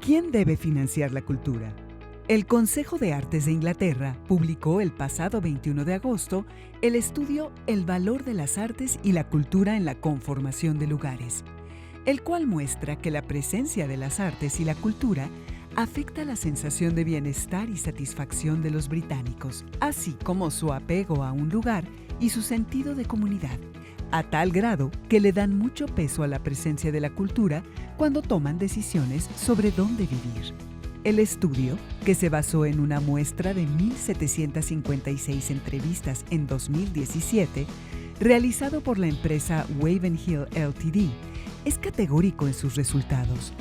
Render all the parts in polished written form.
¿Quién debe financiar la cultura? El Consejo de Artes de Inglaterra publicó el pasado 21 de agosto el estudio El valor de las artes y la cultura en la conformación de lugares, el cual muestra que la presencia de las artes y la cultura afecta la sensación de bienestar y satisfacción de los británicos, así como su apego a un lugar y su sentido de comunidad, a tal grado que le dan mucho peso a la presencia de la cultura cuando toman decisiones sobre dónde vivir. El estudio, que se basó en una muestra de 1,756 entrevistas en 2017, realizado por la empresa Wavenhill Ltd., es categórico en sus resultados.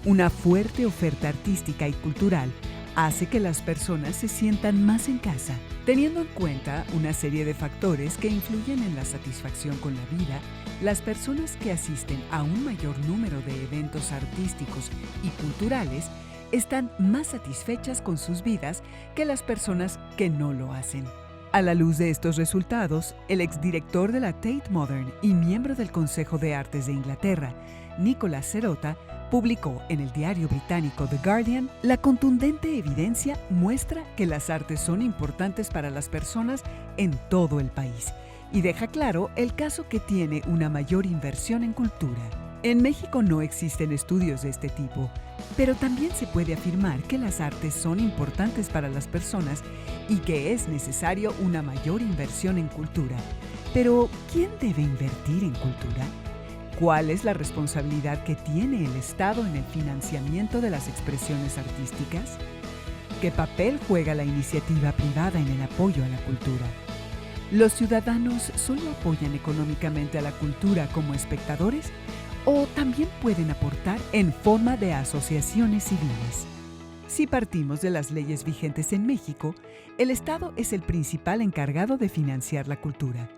Una fuerte oferta artística y cultural hace que las personas se sientan más en casa, teniendo en cuenta una serie de factores que influyen en la satisfacción con la vida. Las personas que asisten a un mayor número de eventos artísticos y culturales están más satisfechas con sus vidas que las personas que no lo hacen. A la luz de estos resultados, el exdirector de la Tate Modern y miembro del Consejo de Artes de Inglaterra, Nicholas Serota, publicó en el diario británico The Guardian: la contundente evidencia muestra que las artes son importantes para las personas en todo el país y deja claro el caso que tiene una mayor inversión en cultura. En México no existen estudios de este tipo, pero también se puede afirmar que las artes son importantes para las personas y que es necesario una mayor inversión en cultura. Pero, ¿quién debe invertir en cultura? ¿Cuál es la responsabilidad que tiene el Estado en el financiamiento de las expresiones artísticas? ¿Qué papel juega la iniciativa privada en el apoyo a la cultura? ¿Los ciudadanos solo apoyan económicamente a la cultura como espectadores o también pueden aportar en forma de asociaciones civiles? Si partimos de las leyes vigentes en México, el Estado es el principal encargado de financiar la cultura.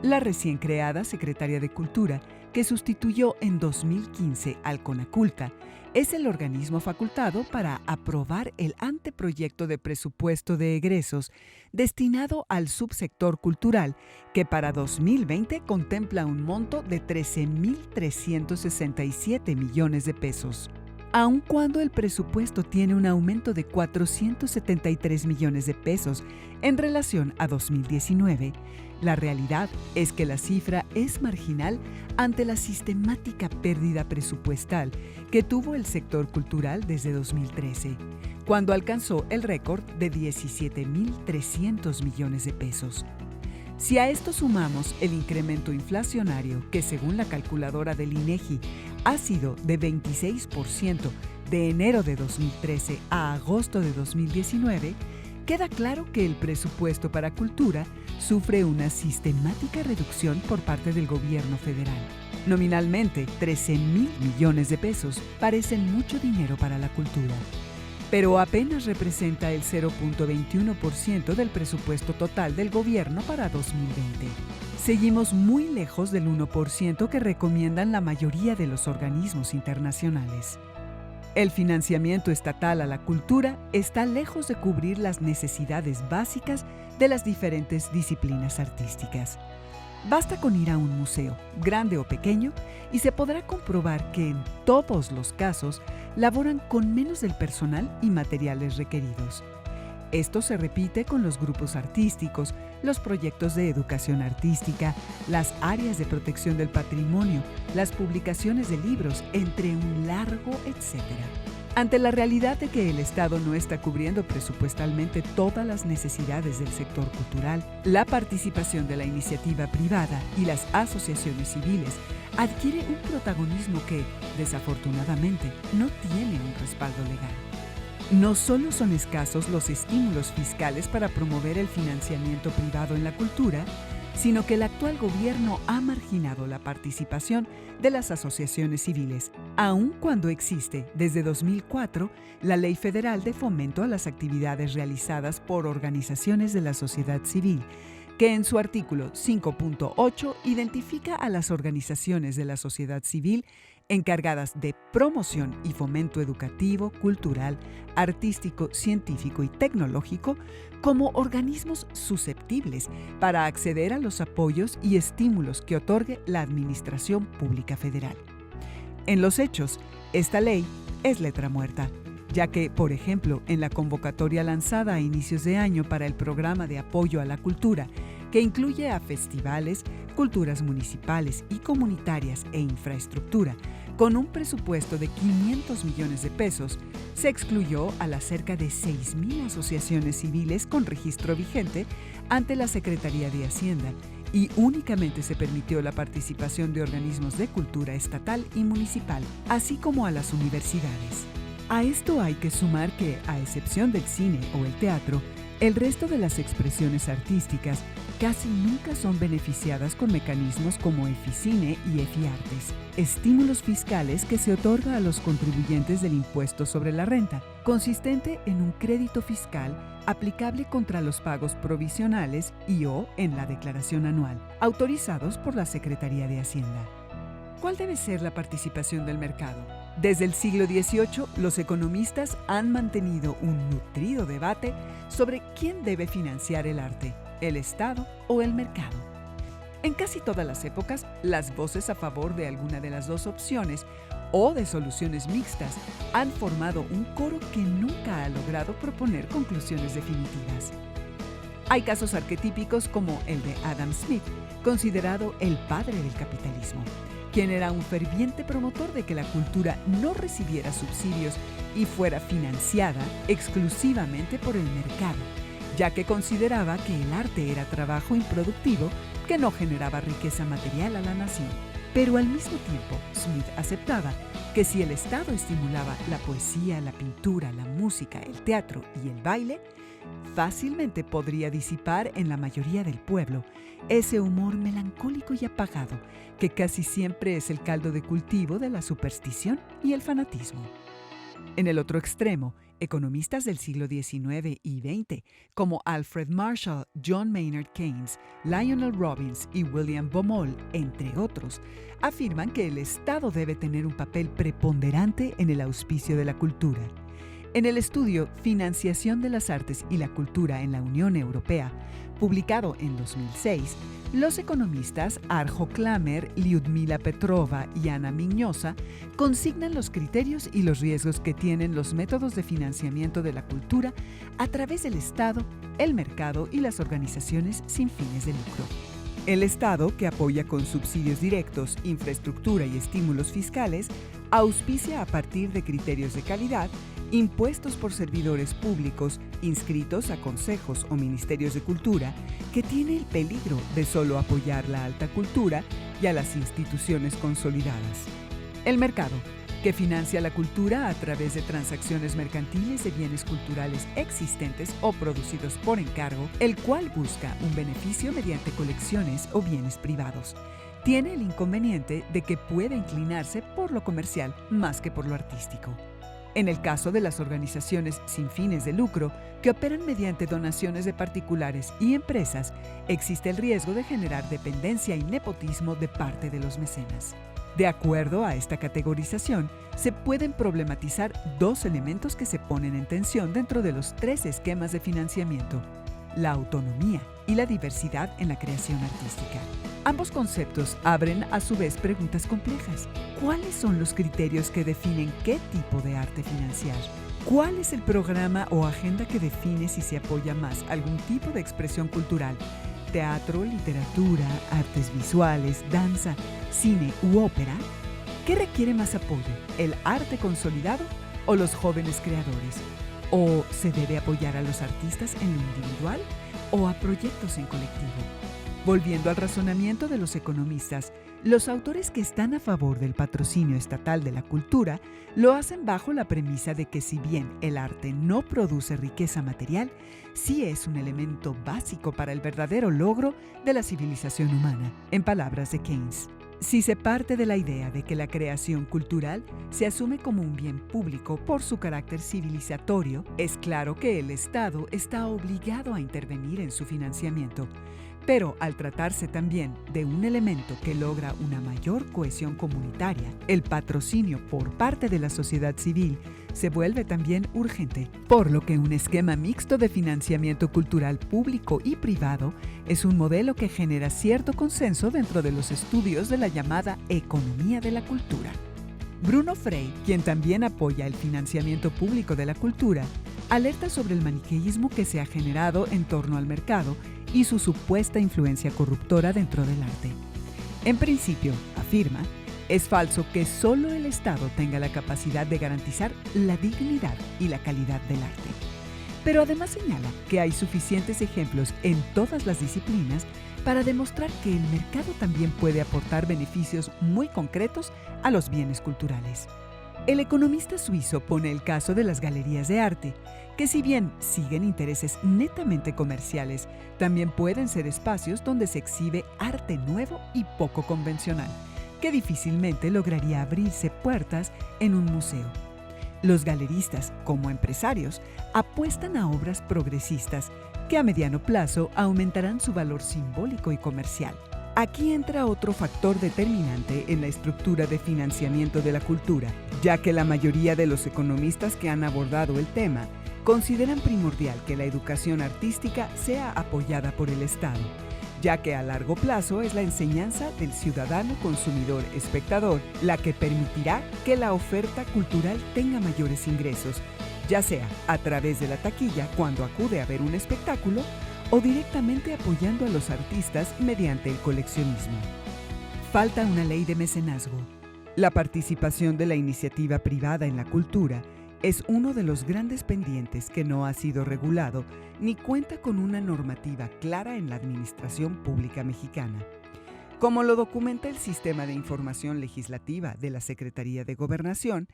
La recién creada Secretaría de Cultura, que sustituyó en 2015 al CONACULTA, es el organismo facultado para aprobar el anteproyecto de presupuesto de egresos destinado al subsector cultural, que para 2020 contempla un monto de 13,367 millones de pesos. Aun cuando el presupuesto tiene un aumento de 473 millones de pesos en relación a 2019, la realidad es que la cifra es marginal ante la sistemática pérdida presupuestal que tuvo el sector cultural desde 2013, cuando alcanzó el récord de 17,300 millones de pesos. Si a esto sumamos el incremento inflacionario, que según la calculadora del INEGI ha sido de 26% de enero de 2013 a agosto de 2019, queda claro que el presupuesto para cultura sufre una sistemática reducción por parte del gobierno federal. Nominalmente, 13,000 millones de pesos parecen mucho dinero para la cultura, pero apenas representa el 0,21% del presupuesto total del gobierno para 2020. Seguimos muy lejos del 1% que recomiendan la mayoría de los organismos internacionales. El financiamiento estatal a la cultura está lejos de cubrir las necesidades básicas de las diferentes disciplinas artísticas. Basta con ir a un museo, grande o pequeño, y se podrá comprobar que en todos los casos laboran con menos del personal y materiales requeridos. Esto se repite con los grupos artísticos, los proyectos de educación artística, las áreas de protección del patrimonio, las publicaciones de libros, entre un largo etcétera. Ante la realidad de que el Estado no está cubriendo presupuestalmente todas las necesidades del sector cultural, la participación de la iniciativa privada y las asociaciones civiles adquiere un protagonismo que, desafortunadamente, no tiene un respaldo legal. No solo son escasos los estímulos fiscales para promover el financiamiento privado en la cultura, sino que el actual gobierno ha marginado la participación de las asociaciones civiles, aun cuando existe desde 2004 la Ley Federal de Fomento a las Actividades Realizadas por Organizaciones de la Sociedad Civil, que en su artículo 5.8 identifica a las organizaciones de la sociedad civil encargadas de promoción y fomento educativo, cultural, artístico, científico y tecnológico como organismos susceptibles para acceder a los apoyos y estímulos que otorgue la Administración Pública Federal. En los hechos, Esta ley es letra muerta, ya que, por ejemplo, en la convocatoria lanzada a inicios de año para el programa de apoyo a la cultura, que incluye a festivales, culturas municipales y comunitarias e infraestructura, con un presupuesto de 500 millones de pesos, se excluyó a las cerca de 6.000 asociaciones civiles con registro vigente ante la Secretaría de Hacienda y únicamente se permitió la participación de organismos de cultura estatal y municipal, así como a las universidades. A esto hay que sumar que, a excepción del cine o el teatro, el resto de las expresiones artísticas casi nunca son beneficiadas con mecanismos como Eficine y Efiartes, estímulos fiscales que se otorga a los contribuyentes del impuesto sobre la renta, consistente en un crédito fiscal aplicable contra los pagos provisionales y/o en la declaración anual, autorizados por la Secretaría de Hacienda. ¿Cuál debe ser la participación del mercado? Desde el siglo XVIII, los economistas han mantenido un nutrido debate sobre quién debe financiar el arte, el Estado o el mercado. En casi todas las épocas, las voces a favor de alguna de las dos opciones o de soluciones mixtas han formado un coro que nunca ha logrado proponer conclusiones definitivas. Hay casos arquetípicos como el de Adam Smith, considerado el padre del capitalismo, quien era un ferviente promotor de que la cultura no recibiera subsidios y fuera financiada exclusivamente por el mercado, ya que consideraba que el arte era trabajo improductivo que no generaba riqueza material a la nación. Pero al mismo tiempo, Smith aceptaba que si el Estado estimulaba la poesía, la pintura, la música, el teatro y el baile, fácilmente podría disipar en la mayoría del pueblo ese humor melancólico y apagado que casi siempre es el caldo de cultivo de la superstición y el fanatismo. En el otro extremo, economistas del siglo XIX y XX, como Alfred Marshall, John Maynard Keynes, Lionel Robbins y William Baumol, entre otros, afirman que el Estado debe tener un papel preponderante en el auspicio de la cultura. En el estudio Financiación de las Artes y la Cultura en la Unión Europea, publicado en 2006, los economistas Arjo Klamer, Lyudmila Petrova y Ana Miñosa consignan los criterios y los riesgos que tienen los métodos de financiamiento de la cultura a través del Estado, el mercado y las organizaciones sin fines de lucro. El Estado, que apoya con subsidios directos, infraestructura y estímulos fiscales, auspicia a partir de criterios de calidad, impuestos por servidores públicos inscritos a consejos o ministerios de cultura, que tiene el peligro de solo apoyar la alta cultura y a las instituciones consolidadas. El mercado, que financia la cultura a través de transacciones mercantiles de bienes culturales existentes o producidos por encargo, el cual busca un beneficio mediante colecciones o bienes privados. Tiene el inconveniente de que puede inclinarse por lo comercial más que por lo artístico. En el caso de las organizaciones sin fines de lucro, que operan mediante donaciones de particulares y empresas, existe el riesgo de generar dependencia y nepotismo de parte de los mecenas. De acuerdo a esta categorización, se pueden problematizar dos elementos que se ponen en tensión dentro de los tres esquemas de financiamiento: la autonomía y la diversidad en la creación artística. Ambos conceptos abren a su vez preguntas complejas. ¿Cuáles son los criterios que definen qué tipo de arte financiar? ¿Cuál es el programa o agenda que define si se apoya más algún tipo de expresión cultural? ¿Teatro, literatura, artes visuales, danza, cine u ópera? ¿Qué requiere más apoyo? ¿El arte consolidado o los jóvenes creadores? ¿O se debe apoyar a los artistas en lo individual o a proyectos en colectivo? Volviendo al razonamiento de los economistas, los autores que están a favor del patrocinio estatal de la cultura lo hacen bajo la premisa de que si bien el arte no produce riqueza material, sí es un elemento básico para el verdadero logro de la civilización humana, en palabras de Keynes. Si se parte de la idea de que la creación cultural se asume como un bien público por su carácter civilizatorio, es claro que el Estado está obligado a intervenir en su financiamiento. Pero al tratarse también de un elemento que logra una mayor cohesión comunitaria, el patrocinio por parte de la sociedad civil se vuelve también urgente, por lo que un esquema mixto de financiamiento cultural público y privado es un modelo que genera cierto consenso dentro de los estudios de la llamada economía de la cultura. Bruno Frey, quien también apoya el financiamiento público de la cultura, alerta sobre el maniqueísmo que se ha generado en torno al mercado y su supuesta influencia corruptora dentro del arte. En principio, afirma, es falso que solo el Estado tenga la capacidad de garantizar la dignidad y la calidad del arte. Pero además señala que hay suficientes ejemplos en todas las disciplinas para demostrar que el mercado también puede aportar beneficios muy concretos a los bienes culturales. El economista suizo pone el caso de las galerías de arte, que si bien siguen intereses netamente comerciales, también pueden ser espacios donde se exhibe arte nuevo y poco convencional, que difícilmente lograría abrirse puertas en un museo. Los galeristas, como empresarios, apuestan a obras progresistas que a mediano plazo aumentarán su valor simbólico y comercial. Aquí entra otro factor determinante en la estructura de financiamiento de la cultura, ya que la mayoría de los economistas que han abordado el tema consideran primordial que la educación artística sea apoyada por el Estado, ya que a largo plazo es la enseñanza del ciudadano consumidor espectador la que permitirá que la oferta cultural tenga mayores ingresos, ya sea a través de la taquilla cuando acude a ver un espectáculo o directamente apoyando a los artistas mediante el coleccionismo. Falta una ley de mecenazgo. La participación de la iniciativa privada en la cultura es uno de los grandes pendientes que no ha sido regulado ni cuenta con una normativa clara en la administración pública mexicana. Como lo documenta el Sistema de Información Legislativa de la Secretaría de Gobernación,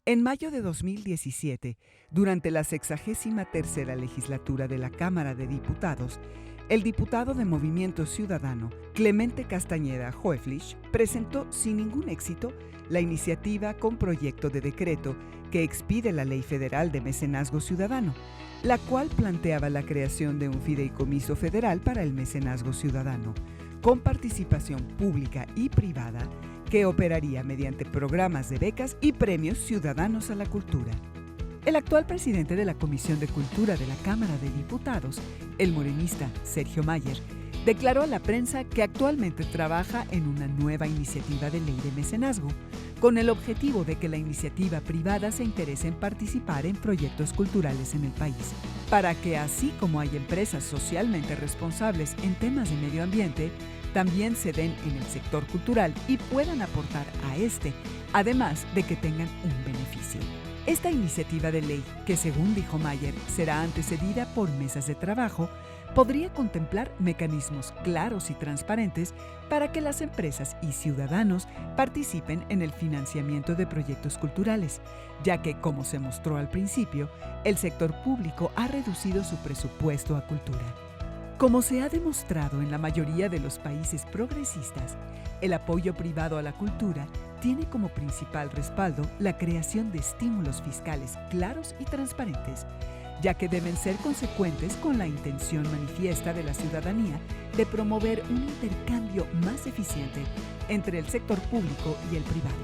en mayo de 2017, durante la 63ª legislatura de la Cámara de Diputados, el diputado de Movimiento Ciudadano, Clemente Castañeda Hoeflich, presentó sin ningún éxito la iniciativa con proyecto de decreto que expide la Ley Federal de Mecenazgo Ciudadano, la cual planteaba la creación de un fideicomiso federal para el mecenazgo ciudadano, con participación pública y privada, que operaría mediante programas de becas y premios ciudadanos a la cultura. El actual presidente de la Comisión de Cultura de la Cámara de Diputados, el morenista Sergio Mayer, declaró a la prensa que actualmente trabaja en una nueva iniciativa de ley de mecenazgo, con el objetivo de que la iniciativa privada se interese en participar en proyectos culturales en el país, para que así como hay empresas socialmente responsables en temas de medio ambiente, también se den en el sector cultural y puedan aportar a este, además de que tengan un beneficio. Esta iniciativa de ley, que según dijo Mayer, será antecedida por mesas de trabajo, podría contemplar mecanismos claros y transparentes para que las empresas y ciudadanos participen en el financiamiento de proyectos culturales, ya que, como se mostró al principio, el sector público ha reducido su presupuesto a cultura. Como se ha demostrado en la mayoría de los países progresistas, el apoyo privado a la cultura tiene como principal respaldo la creación de estímulos fiscales claros y transparentes, ya que deben ser consecuentes con la intención manifiesta de la ciudadanía de promover un intercambio más eficiente entre el sector público y el privado,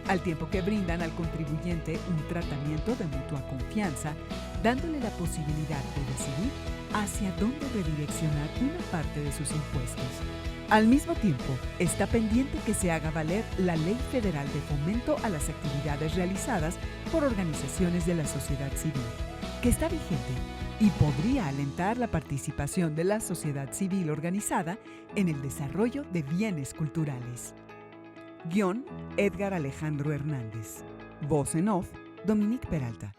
al tiempo que brindan al contribuyente un tratamiento de mutua confianza, dándole la posibilidad de decidir hacia dónde redireccionar una parte de sus impuestos. Al mismo tiempo, está pendiente que se haga valer la Ley Federal de Fomento a las actividades realizadas por organizaciones de la sociedad civil, que está vigente y podría alentar la participación de la sociedad civil organizada en el desarrollo de bienes culturales. Guión: Edgar Alejandro Hernández. Voz en off: Dominique Peralta.